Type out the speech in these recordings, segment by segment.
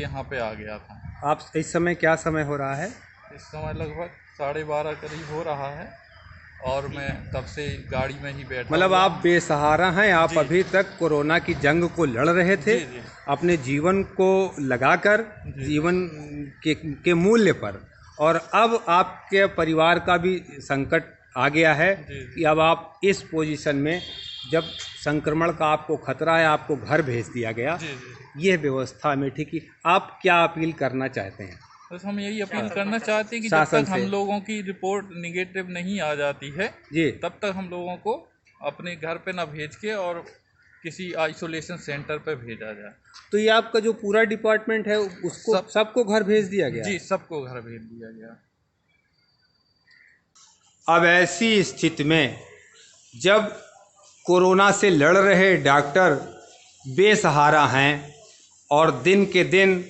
यहाँ पे आ गया था। आप इस समय क्या समय हो रहा है? इस समय लगभग 12:30 करीब हो रहा है और मैं तब से गाड़ी में ही बैठा मतलब हुआ आप हूँ। बेसहारा हैं, आप जी, अभी तक कोरोना की जंग को लड़ रहे थे, जी, जी, अपने जीवन को लगाकर, जी, जीवन के मूल्य पर, और अब आपके परिवार का भी संकट आ गया है जी, जी, कि अब आप इस पोजीशन में, जब संक्रमण का आपको खतरा है, आपको घर भेज दिया गया, जी, जी। यह व्यवस्था अमेठी की, आप क्या अपील करना चाहते हैं बस हम यही अपील करना चाहते हैं कि जब शासन तक हम से? लोगों की रिपोर्ट निगेटिव नहीं आ जाती है जी, तब तक हम लोगों को अपने घर पे ना भेज के और किसी आइसोलेशन सेंटर पे भेजा जाए। तो ये आपका जो पूरा डिपार्टमेंट है उसको सब सबको घर भेज दिया गया जी, है? सबको घर भेज दिया गया। अब ऐसी स्थिति में जब कोरोना से लड़ रहे डॉक्टर बेसहारा हैं और दिन के दिन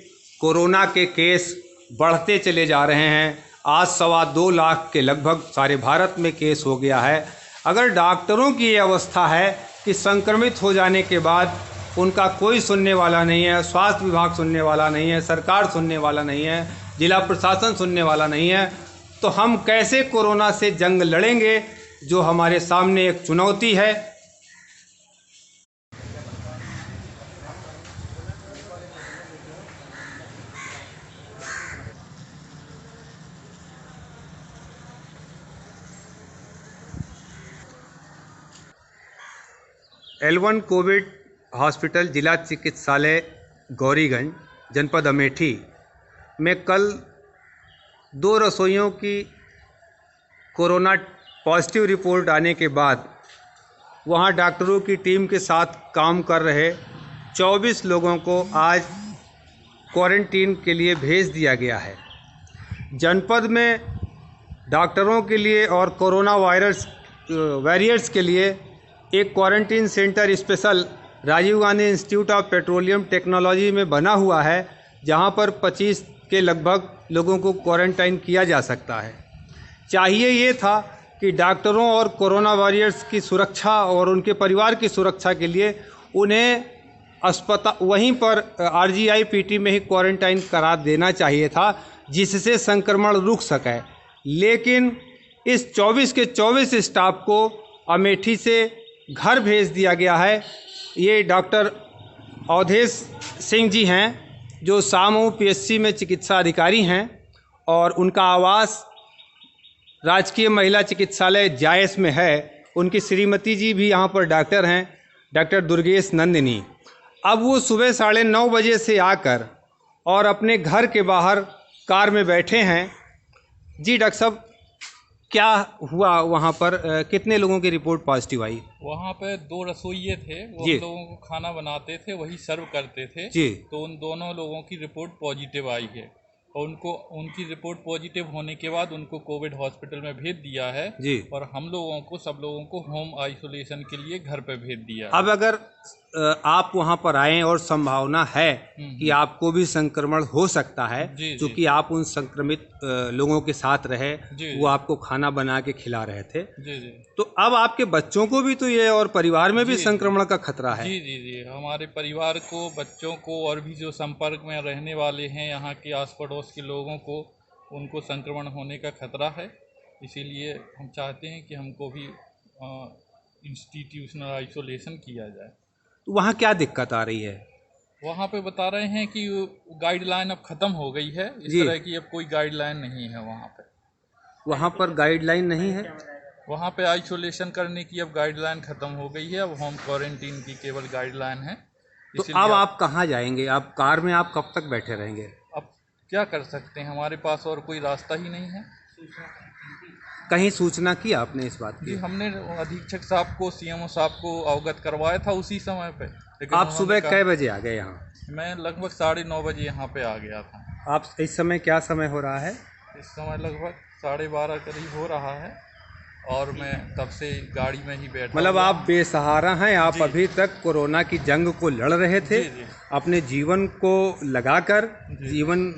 कोरोना के केस बढ़ते चले जा रहे हैं, आज 2.25 लाख के लगभग सारे भारत में केस हो गया है। अगर डॉक्टरों की ये अवस्था है कि संक्रमित हो जाने के बाद उनका कोई सुनने वाला नहीं है, स्वास्थ्य विभाग सुनने वाला नहीं है, सरकार सुनने वाला नहीं है, जिला प्रशासन सुनने वाला नहीं है, तो हम कैसे कोरोना से जंग लड़ेंगे, जो हमारे सामने एक चुनौती है। L1 कोविड हॉस्पिटल जिला चिकित्सालय गौरीगंज जनपद अमेठी में कल 2 रसोइयों की कोरोना पॉजिटिव रिपोर्ट आने के बाद वहां डॉक्टरों की टीम के साथ काम कर रहे 24 लोगों को आज क्वारंटीन के लिए भेज दिया गया है। जनपद में डॉक्टरों के लिए और कोरोना वायरस वॉरियर्स के लिए एक quarantine centre special Rajiv Gandhi institute of petroleum technology में बना हुआ है, जहां पर 25 के लगभग लोगों को क्वारंटाइन किया जा सकता है। चाहिए ये था कि डॉक्टरों और कोरोना वॉरियर्स की सुरक्षा और उनके परिवार की सुरक्षा के लिए उन्हें अस्पताल वहीं पर RGIPT में ही क्वारंटाइन करा देना चाहिए था, जिससे संक्रमण रुक सके। लेकिन इस 24 के 24 स्टाफ को अमेठी से घर भेज दिया गया है। ये डॉक्टर अवधेश सिंह जी हैं, जो सामू PSC में चिकित्सा अधिकारी हैं, और उनका आवास राजकीय महिला चिकित्सालय जायस में है। उनकी श्रीमती जी भी यहाँ पर डॉक्टर हैं, डॉक्टर दुर्गेश नंदिनी। अब वो सुबह 9:30 बजे से आकर और अपने घर के बाहर कार में बैठे हैं। जी डॉक्टर साहब, क्या हुआ वहाँ पर, कितने लोगों की रिपोर्ट पॉजिटिव आई? वहाँ पे 2 रसोइये थे, वो जी। हम लोगों को खाना बनाते थे, वही सर्व करते थे जी। तो उन दोनों लोगों की रिपोर्ट पॉजिटिव आई है और उनकी रिपोर्ट पॉजिटिव होने के बाद उनको कोविड हॉस्पिटल में भेज दिया है जी। और हम लोगों को सब लोगों को होम आइसोलेशन के लिए घर पे भेज दिया है। अब अगर आप वहाँ पर आए और संभावना है कि आपको भी संक्रमण हो सकता है, जी, क्योंकि जी। आप उन संक्रमित लोगों के साथ रहे, जी, वो आपको खाना बना के खिला रहे थे, जी, जी, तो अब आपके बच्चों को भी तो ये और परिवार में भी जी, संक्रमण का खतरा है। जी, जी, जी, हमारे परिवार को, बच्चों को और भी जो संपर्क में रहने वाले हैं यहाँ के आस पड़ोस के लोगों को, उनको संक्रमण होने का खतरा है। इसीलिए हम चाहते हैं कि हमको भी इंस्टीट्यूशनल आइसोलेशन किया जाए। तो वहाँ क्या दिक्कत आ रही है? वहाँ पे बता रहे हैं कि गाइडलाइन अब ख़त्म हो गई है, इस जी। तरह की अब कोई गाइडलाइन नहीं है वहाँ पे। वहाँ पर गाइडलाइन नहीं है? वहाँ पे आइसोलेशन करने की अब गाइडलाइन ख़त्म हो गई है, अब होम क्वारंटीन की केवल गाइडलाइन है। तो अब आप कहाँ जाएंगे? आप कार में आप कब तक बैठे रहेंगे? अब क्या कर सकते हैं, हमारे पास और कोई रास्ता ही नहीं है। कहीं सूचना की आपने इस बात जी, की? हमने अधीक्षक साहब को, CMO साहब को अवगत करवाया था उसी समय पे, लेकिन आप सुबह कै बजे आ गए यहाँ? मैं लगभग 9:30 बजे यहाँ पे आ गया था। आप इस समय क्या समय हो रहा है? इस समय लगभग 12:30 करीब हो रहा है और मैं तब से गाड़ी में ही बैठा मतलब हुआ आप हूँ। बेसहारा हैं, आप जी। अभी तक कोरोना की जंग को लड़ रहे थे, जी, जी। अपने जीवन को लगाकर, जीवन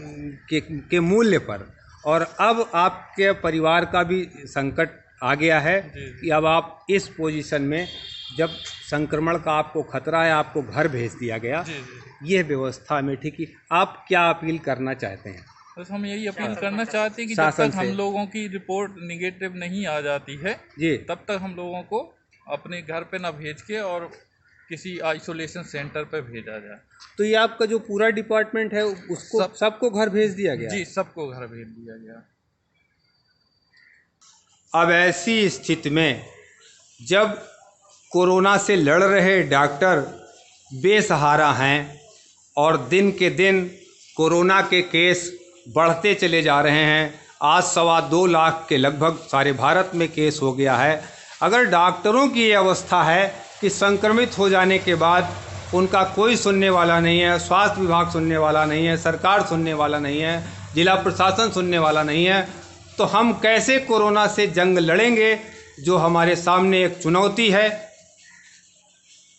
के मूल्य पर, और अब आपके परिवार का भी संकट आ गया है कि अब आप इस पोजीशन में, जब संक्रमण का आपको खतरा है, आपको घर भेज दिया गया, जी, जी। यह व्यवस्था अमेठी की, आप क्या अपील करना चाहते हैं? बस हम यही अपील करना चाहते हैं कि जब शासन तक हम से। लोगों की रिपोर्ट निगेटिव नहीं आ जाती है जी, तब तक हम लोगों को अपने घर पे ना भेज के और किसी आइसोलेशन सेंटर पे भेजा जाए। तो ये आपका जो पूरा डिपार्टमेंट है उसको सबको घर भेज दिया गया? जी, सबको घर भेज दिया गया। अब ऐसी स्थिति में जब कोरोना से लड़ रहे डॉक्टर बेसहारा हैं और दिन के दिन कोरोना के केस बढ़ते चले जा रहे हैं, आज 2.25 लाख के लगभग सारे भारत में केस हो गया है। अगर डॉक्टरों की ये अवस्था है कि संक्रमित हो जाने के बाद उनका कोई सुनने वाला नहीं है, स्वास्थ्य विभाग सुनने वाला नहीं है, सरकार सुनने वाला नहीं है, जिला प्रशासन सुनने वाला नहीं है, तो हम कैसे कोरोना से जंग लड़ेंगे? जो हमारे सामने एक चुनौती है।